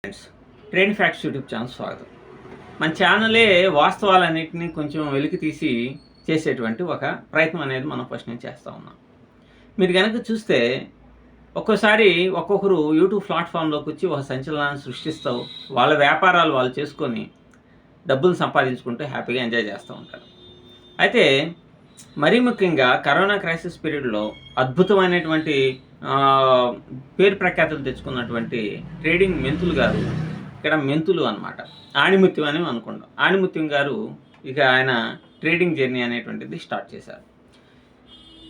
Friends, trading facts YouTube channel స్వాగతం. మన ఛానలే వాస్తవాలన్నింటినీ కొంచెం వెలికి తీసి చేసేటువంటి ఒక ప్రయత్నం అనేది మనం ఫస్ట్ నుంచి చేస్తూ ఉన్నాం. మీరు కనుక చూస్తే ఒక్కోసారి ఒక్కొక్కరు యూట్యూబ్ ప్లాట్ఫామ్లోకి వచ్చి ఒక సంచలనాన్ని సృష్టిస్తూ వాళ్ళ వ్యాపారాలు వాళ్ళు చేసుకొని డబ్బులు సంపాదించుకుంటూ హ్యాపీగా ఎంజాయ్ చేస్తూ ఉంటారు. అయితే మరీ ముఖ్యంగా కరోనా క్రైసిస్ పీరియడ్లో అద్భుతమైనటువంటి పేరు ప్రఖ్యాతులు తెచ్చుకున్నటువంటి ట్రేడింగ్ మెంతులు గారు, ఇక్కడ మెంతులు అనమాట, ఆణిముత్యం అని అనుకుంటాం. ఆణిముత్యం గారు ఇక ఆయన ట్రేడింగ్ జర్నీ అనేటువంటిది స్టార్ట్ చేశారు.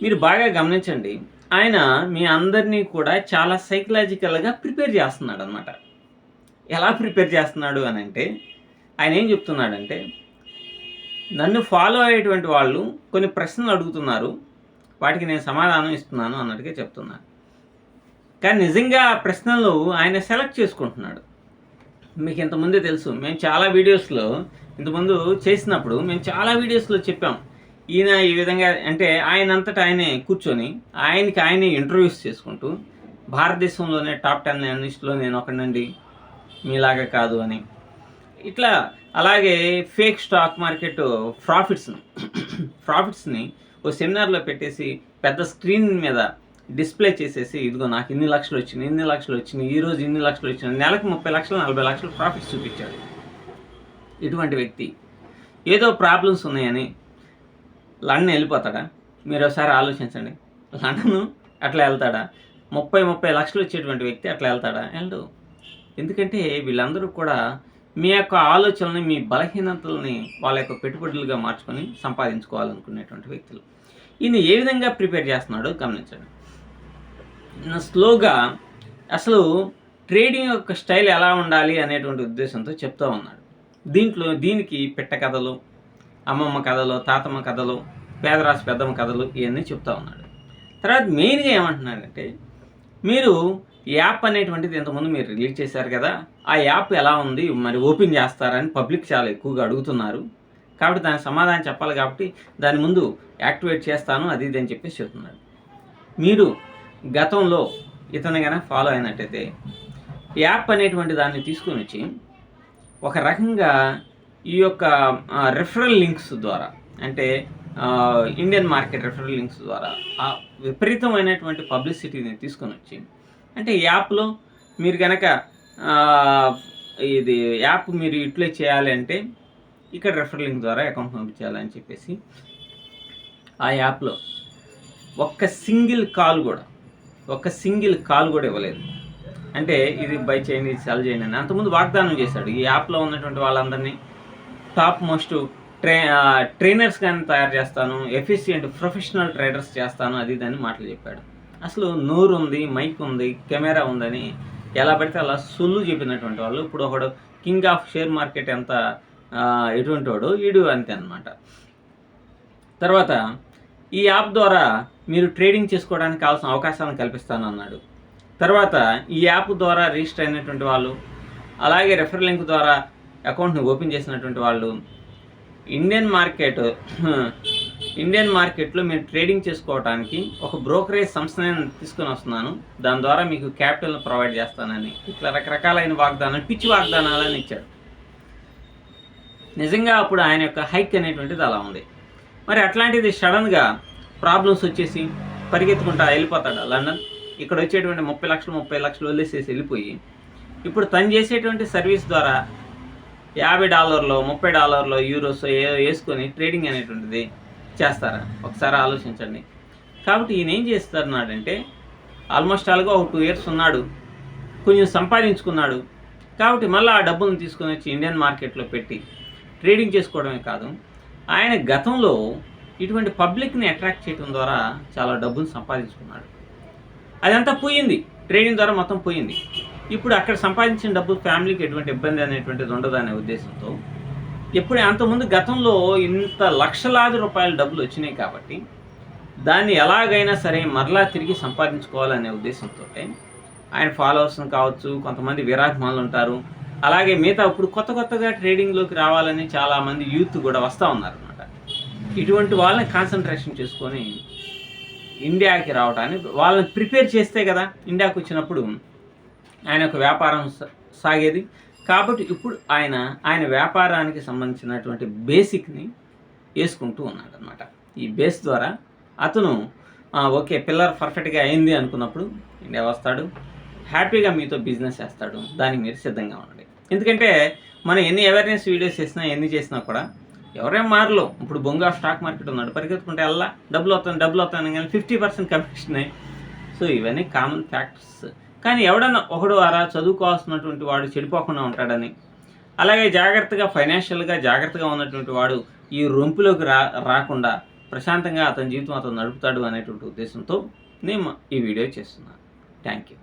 మీరు బాగా గమనించండి, ఆయన మీ అందరినీ కూడా చాలా సైకలాజికల్గా ప్రిపేర్ చేస్తున్నాడు అనమాట. ఎలా ప్రిపేర్ చేస్తున్నాడు అని అంటే, ఆయన ఏం చెప్తున్నాడంటే, నన్ను ఫాలో అయ్యేటువంటి వాళ్ళు కొన్ని ప్రశ్నలు అడుగుతున్నారు, వాటికి నేను సమాధానం ఇస్తున్నాను అన్నట్టుగా చెప్తున్నాను. కానీ నిజంగా ఆ ప్రశ్నలు ఆయన సెలెక్ట్ చేసుకుంటున్నాడు. మీకు ఇంతకుముందే తెలుసు, మేము చాలా వీడియోస్లో ఇంతకుముందు చేసినప్పుడు మేము చాలా వీడియోస్లో చెప్పాం, ఈయన ఈ విధంగా అంటే ఆయనంతటా ఆయనే కూర్చొని ఆయనే ఇంటర్వ్యూస్ చేసుకుంటూ భారతదేశంలోనే టాప్ 10 అనలిస్ట్లో నేను ఒకనండి, మీలాగా కాదు అని ఇట్లా. అలాగే ఫేక్ స్టాక్ మార్కెట్ ప్రాఫిట్స్ని ఓ సెమినార్లో పెట్టేసి పెద్ద స్క్రీన్ మీద డిస్ప్లే చేసేసి, ఇదిగో నాకు ఇన్ని లక్షలు వచ్చినాయి, ఈరోజు ఇన్ని లక్షలు వచ్చినాయి, నెలకు 30 లక్షలు 40 లక్షలు ప్రాఫిట్స్ చూపించాడు. ఇటువంటి వ్యక్తి ఏదో ప్రాబ్లమ్స్ ఉన్నాయని లండన్ వెళ్ళిపోతాడా? మీరు ఒకసారి ఆలోచించండి. లండన్ అట్లా వెళ్తాడా? 30 లక్షలు వచ్చేటువంటి వ్యక్తి అట్లా వెళ్తాడా? వెళ్ళడు. ఎందుకంటే వీళ్ళందరూ కూడా మీ యొక్క ఆలోచనల్ని, మీ బలహీనతల్ని వాళ్ళ యొక్క పెట్టుబడులుగా మార్చుకొని సంపాదించుకోవాలనుకునేటువంటి వ్యక్తులు. ఈయన ఏ విధంగా ప్రిపేర్ చేస్తున్నాడో గమనించండి. స్లోగా అసలు ట్రేడింగ్ యొక్క స్టైల్ ఎలా ఉండాలి అనేటువంటి ఉద్దేశంతో చెప్తూ ఉన్నాడు. దీనికి పిట్ట కథలు, అమ్మమ్మ కథలు, తాతమ్మ కథలు, పేదరాశి పెద్దమ్మ కథలు ఇవన్నీ చెప్తూ ఉన్నాడు. తర్వాత మెయిన్గా ఏమంటున్నాడంటే, మీరు యాప్ అనేటువంటిది ఇంతకుముందు మీరు రిలీజ్ చేశారు కదా, ఆ యాప్ ఎలా ఉంది మరి ఓపెన్ చేస్తారని పబ్లిక్ చాలా ఎక్కువగా అడుగుతున్నారు, కాబట్టి దానికి సమాధానం చెప్పాలి, కాబట్టి దాని ముందు యాక్టివేట్ చేస్తాను అది ఇది అని చెప్పేసి చెప్తున్నాడు. మీరు గతంలో ఇతను కనుక ఫాలో అయినట్టయితే యాప్ అనేటువంటి దాన్ని తీసుకొని వచ్చి ఒక రకంగా ఈ యొక్క రెఫరల్ లింక్స్ ద్వారా, అంటే ఇండియన్ మార్కెట్ రెఫరల్ లింక్స్ ద్వారా ఆ విపరీతమైనటువంటి పబ్లిసిటీని తీసుకొని వచ్చి, అంటే యాప్లో మీరు కనుక ఇది యాప్ మీరు యూటిలైజ్ చేయాలి అంటే ఇక్కడ రెఫరల్ లింక్ ద్వారా అకౌంట్ పంపించాలని చెప్పేసి ఆ యాప్లో ఒక్క సింగిల్ కాల్ కూడా ఇవ్వలేదు. అంటే ఇది బై చేయండి, ఇది సెల్ చేయండి అని అంతకుముందు వాగ్దానం చేశాడు. ఈ యాప్లో ఉన్నటువంటి వాళ్ళందరినీ టాప్ మోస్ట్ ట్రైనర్స్ కానీ తయారు చేస్తాను, ఎఫిషియెంట్ ప్రొఫెషనల్ ట్రేడర్స్ చేస్తాను, అది ఇదని మాటలు చెప్పాడు. అసలు నోరు ఉంది, మైక్ ఉంది, కెమెరా ఉందని ఎలా పడితే అలా సొల్లు చెప్పినటువంటి వాళ్ళు. ఇప్పుడు ఒకడు కింగ్ ఆఫ్ షేర్ మార్కెట్ ఎంత ఎటువంటి వాడు, వీడు అంతే అనమాట. తర్వాత ఈ యాప్ ద్వారా మీరు ట్రేడింగ్ చేసుకోవడానికి కావాల్సిన అవకాశాలను కల్పిస్తాను అన్నాడు. తర్వాత ఈ యాప్ ద్వారా రిజిస్టర్ అయినటువంటి వాళ్ళు, అలాగే రెఫరల్ లింక్ ద్వారా అకౌంట్ని ఓపెన్ చేసినటువంటి వాళ్ళు ఇండియన్ మార్కెట్లో మీరు ట్రేడింగ్ చేసుకోవడానికి ఒక బ్రోకరేజ్ సంస్థని తీసుకొని వస్తున్నాను, దాని ద్వారా మీకు క్యాపిటల్ ప్రొవైడ్ చేస్తానని ఇట్లా రకరకాలైన వాగ్దానాలు, పిచ్చి వాగ్దానాలని ఇచ్చాడు. నిజంగా అప్పుడు ఆయన యొక్క హైక్ అనేటువంటిది అలా ఉంది. మరి అట్లాంటిది సడన్గా ప్రాబ్లమ్స్ వచ్చేసి పరిగెత్తుకుంటా వెళ్ళిపోతాడు లండన్. ఇక్కడ వచ్చేటువంటి 30 లక్షలు వదిలేసేసి వెళ్ళిపోయి ఇప్పుడు తను చేసేటువంటి సర్వీస్ ద్వారా $50, $30, యూరోస్ వేసుకొని ట్రేడింగ్ అనేటువంటిది చేస్తారా? ఒకసారి ఆలోచించండి. కాబట్టి ఈయన ఏం చేస్తున్నాడంటే, ఆల్మోస్ట్ ఆల్గా ఒక 2 years ఉన్నాడు, కొంచెం సంపాదించుకున్నాడు. కాబట్టి మళ్ళీ ఆ డబ్బులను తీసుకొని వచ్చి ఇండియన్ మార్కెట్లో పెట్టి ట్రేడింగ్ చేసుకోవడమే కాదు, ఆయన గతంలో ఇటువంటి పబ్లిక్ని అట్రాక్ట్ చేయడం ద్వారా చాలా డబ్బులు సంపాదించుకున్నాడు. అదంతా పోయింది, ట్రేడింగ్ ద్వారా మొత్తం పోయింది. ఇప్పుడు అక్కడ సంపాదించిన డబ్బు ఫ్యామిలీకి ఎటువంటి ఇబ్బంది అనేటువంటిది ఉండదు అనే ఉద్దేశంతో, అంతకుముందు గతంలో ఇంత లక్షలాది రూపాయల డబ్బులు వచ్చినాయి కాబట్టి దాన్ని ఎలాగైనా సరే మరలా తిరిగి సంపాదించుకోవాలనే ఉద్దేశంతో ఆయన ఫాలోవర్స్ని కావచ్చు, కొంతమంది వీరాభిమానులు ఉంటారు, అలాగే మిగతా ఇప్పుడు కొత్తగా ట్రేడింగ్లోకి రావాలని చాలామంది యూత్ కూడా వస్తూ ఉన్నారన్నమాట. ఇటువంటి వాళ్ళని కాన్సన్ట్రేషన్ చేసుకొని ఇండియాకి రావడానికి వాళ్ళని ప్రిపేర్ చేస్తే కదా ఇండియాకి వచ్చినప్పుడు ఆయన ఒక వ్యాపారం సాగేది. కాబట్టి ఇప్పుడు ఆయన వ్యాపారానికి సంబంధించినటువంటి బేసిక్‌ని యేసుకుంటూ ఉన్నాడనమాట. ఈ బేస్ ద్వారా అతను ఓకే. పిల్లర్ పర్ఫెక్ట్‌గా అయింది అనుకున్నప్పుడు ఇండియా వస్తాడు. హ్యాపీగా మీతో బిజినెస్ చేస్తాడు. దానికి మీరు సిద్ధంగా ఉండండి. ఎందుకంటే మనం ఎన్ని అవేర్‌నెస్ వీడియోస్ చేసినా, ఎన్ని చేసినా కూడా ఎవరేం మారలు. ఇప్పుడు బొంగా స్టాక్ మార్కెట్ ఉన్నాడు. పరిగెత్తుకుంటే ఎల్లా డబ్బులొత్తాయి అనగానే 50% కమిషనే. సో ఇవన్నీ కామన్ ఫ్యాక్టర్స్. కానీ ఎవడన్నా ఒకడు అలా చదువుకోవాల్సినటువంటి వాడు చెడిపోకుండా ఉంటాడని, అలాగే జాగ్రత్తగా ఫైనాన్షియల్‌గా జాగ్రత్తగా ఉన్నటువంటి వాడు ఈ రొంపులోకి రాకుండా ప్రశాంతంగా అతని జీవితం అతను నడుపుతాడు అనేటువంటి ఉద్దేశంతో నేను ఈ వీడియో చేస్తున్నాను. Thank you.